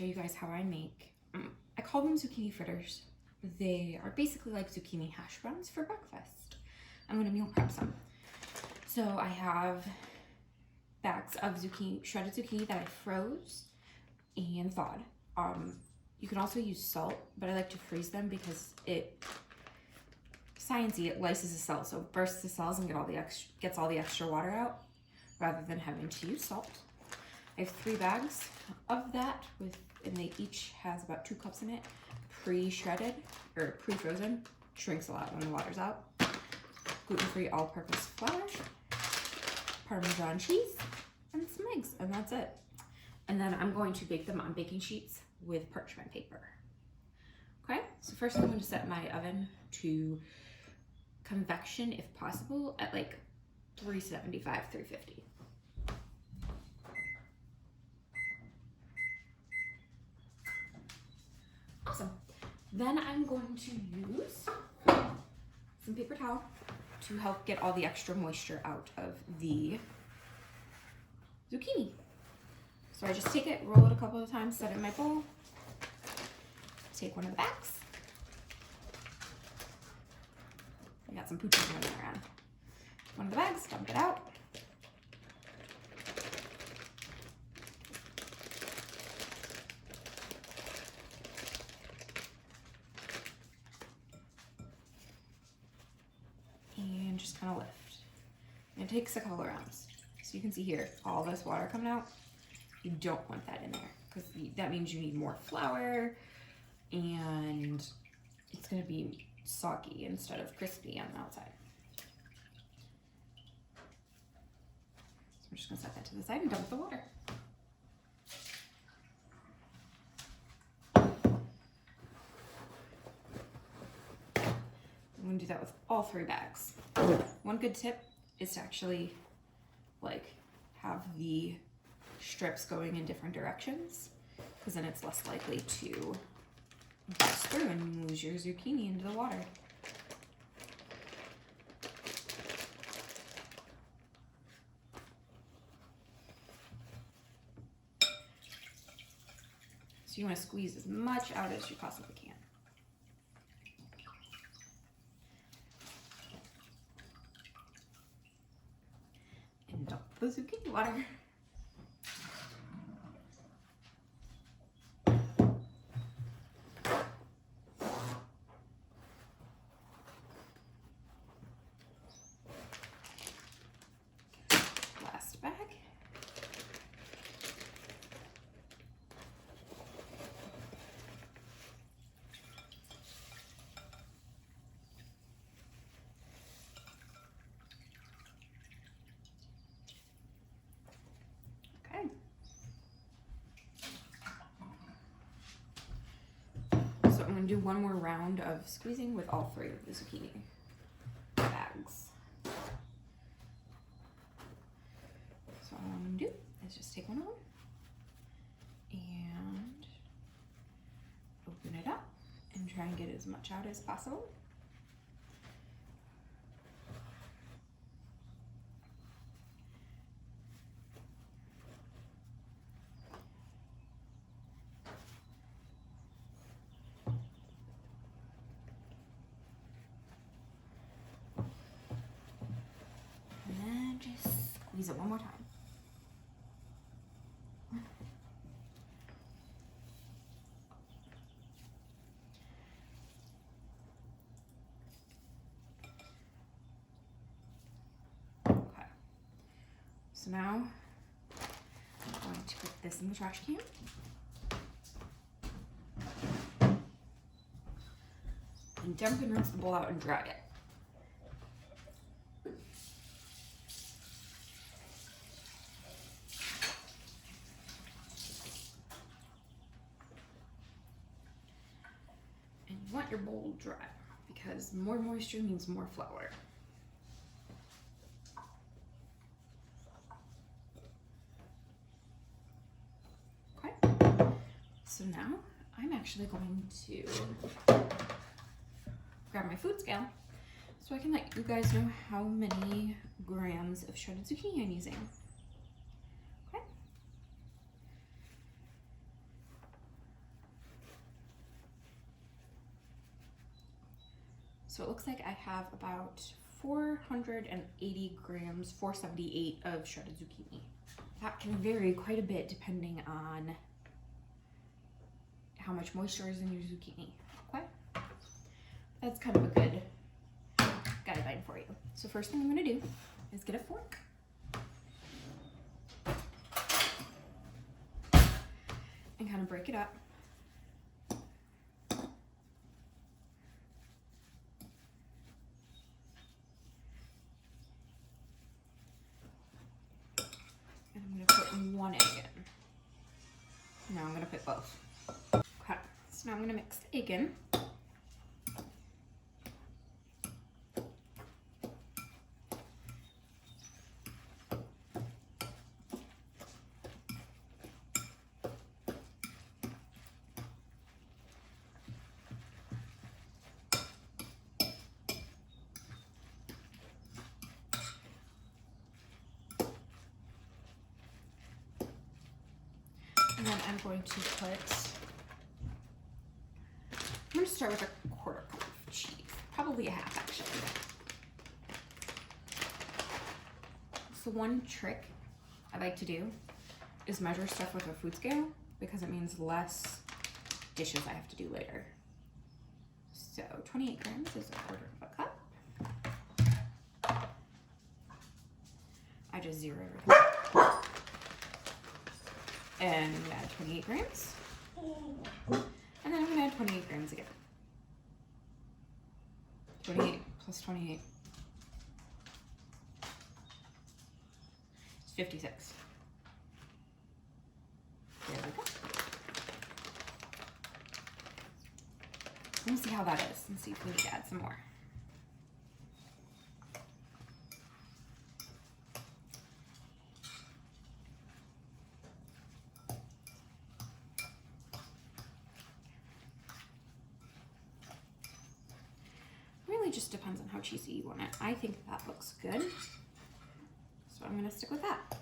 show you guys how I make, I call them zucchini fritters. They are basically like zucchini hash browns for breakfast. I'm gonna meal prep some. So I have bags of zucchini, shredded zucchini that I froze and thawed. You can also use salt, but I like to freeze them because it, sciencey, it lyses the cells, so it bursts the cells and gets all the extra water out rather than having to use salt. I have 3 bags of that and they each has about 2 cups in it, pre-shredded or pre-frozen. Shrinks a lot when the water's out. Gluten-free all-purpose flour, Parmesan cheese, and some eggs, and that's it. And then I'm going to bake them on baking sheets with parchment paper. Okay, so first I'm going to set my oven to convection if possible at like 375, 350. Awesome. Then I'm going to use some paper towel to help get all the extra moisture out of the zucchini. So I just take it, roll it a couple of times, set it in my bowl, take one of the bags. I got some pooches running around. One of the bags, dump it out. And just kind of lift. And it takes a couple of rounds. So you can see here, all this water coming out. You don't want that in there because that means you need more flour and it's going to be soggy instead of crispy on the outside. So I'm just going to set that to the side and dump the water. I'm going to do that with all 3 bags. One good tip is to actually have the strips going in different directions because then it's less likely to bust through and lose your zucchini into the water. So you want to squeeze as much out as you possibly can. And dump the zucchini water. Last bag. Okay. So I'm going to do one more round of squeezing with all 3 of the zucchini bags. So all I'm going to do is just take one of them and open it up and try and get as much out as possible. And then just squeeze it one more time. Okay. So now I'm going to put this in the trash can. And dump and rinse the bowl out and dry it. And you want your bowl dry because more moisture means more flour. Okay, so now I'm actually going to grab my food scale so I can let you guys know how many grams of shredded zucchini I'm using. Okay. So it looks like I have about 480 grams, 478 of shredded zucchini. That can vary quite a bit depending on how much moisture is in your zucchini. Okay, that's kind of a good guideline for you. So first thing I'm going to do is get a fork and kind of break it up. And I'm going to put one egg in. Now I'm going to put both. Okay, so now I'm going to mix the egg in. And then I'm going to start with a quarter cup of cheese, probably a half actually. So one trick I like to do is measure stuff with a food scale because it means less dishes I have to do later. So 28 grams is a quarter of a cup. I just zero everything. And I'm gonna add 28 grams. And then I'm gonna add 28 grams again. 28 plus 28 is 56. There we go. Let me see how that is and see if we need to add some more. Really just depends on how cheesy you want it. I think that looks good, so I'm gonna stick with that.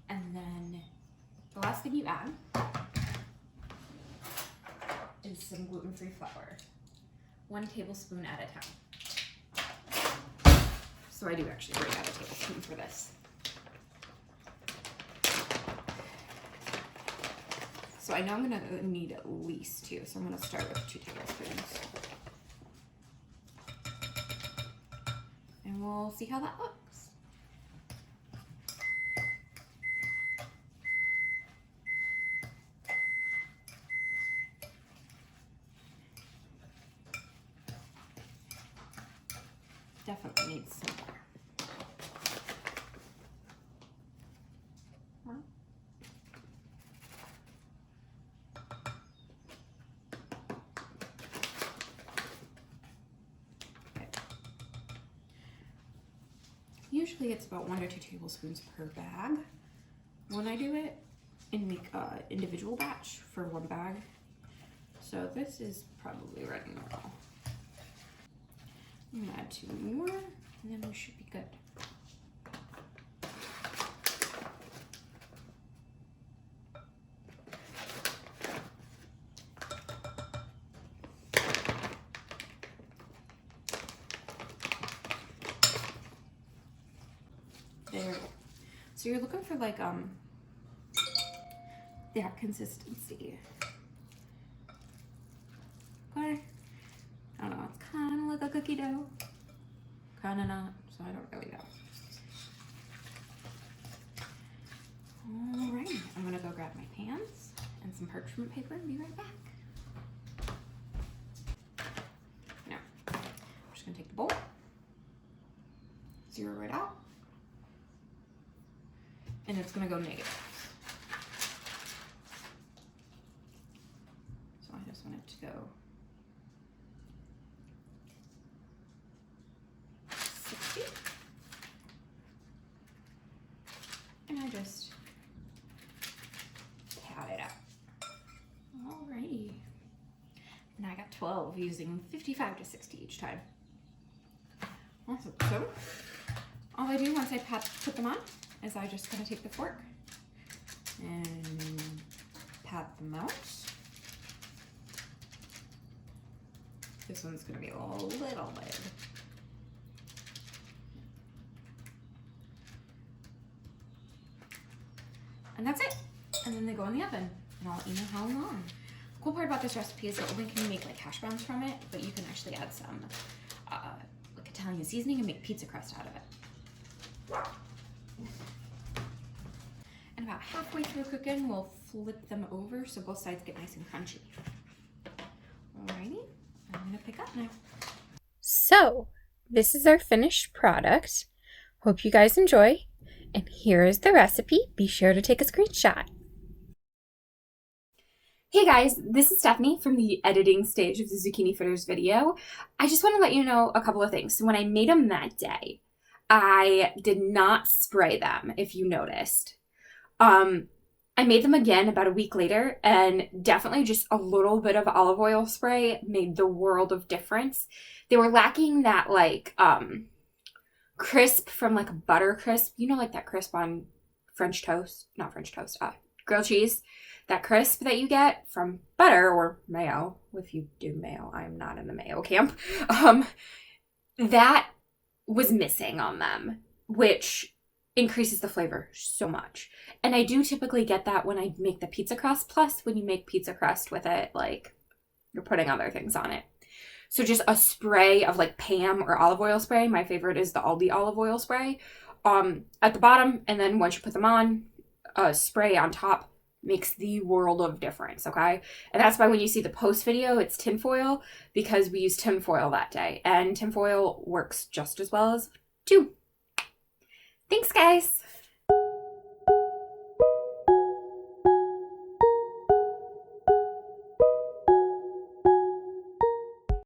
And then the last thing you add is some gluten-free flour. 1 tablespoon at a time. So I do actually break out a tablespoon for this. So I know I'm gonna need at least 2, so I'm gonna start with 2 tablespoons. And we'll see how that looks. Definitely needs some more. Usually it's about 1 or 2 tablespoons per bag when I do it and make an individual batch for 1 bag. So this is probably running well. I'm gonna add 2 more and then we should be good. There we go. So you're looking for like that consistency. Okay. I don't know, it's kind of like a cookie dough. Kind of not, so I don't really know. Alright, I'm gonna go grab my pans and some parchment paper and be right back. Now, I'm just gonna take the bowl, zero it out, and it's gonna go negative. So I just want it to go 60. And I just pat it out. Alrighty. And I got 12 using 55 to 60 each time. Awesome. So all I do once I put them on is I just kind of take the fork and pat them out. This one's gonna be a little big. And that's it. And then they go in the oven, and I'll let you know how long. The cool part about this recipe is that we can make like hash browns from it, but you can actually add some like Italian seasoning and make pizza crust out of it. And about halfway through cooking, we'll flip them over so both sides get nice and crunchy. Alrighty, I'm gonna pick up now. So, this is our finished product. Hope you guys enjoy. And here is the recipe. Be sure to take a screenshot. Hey guys, this is Stephanie from the editing stage of the Zucchini Fritters video. I just want to let you know a couple of things. So when I made them that day, I did not spray them, if you noticed. I made them again about a week later, and definitely just a little bit of olive oil spray made the world of difference. They were lacking that like crisp from like a butter crisp, you know, like that crisp on French toast, not French toast, grilled cheese, that crisp that you get from butter or mayo. If you do mayo, I'm not in the mayo camp. That was missing on them, which increases the flavor so much. And I do typically get that when I make the pizza crust, plus when you make pizza crust with it, like you're putting other things on it. So just a spray of like Pam or olive oil spray. My favorite is the Aldi olive oil spray at the bottom. And then once you put them on, a spray on top makes the world of difference, okay? And that's why when you see the post video, it's tinfoil, because we used tinfoil that day. And tinfoil works just as well as two. Thanks, guys.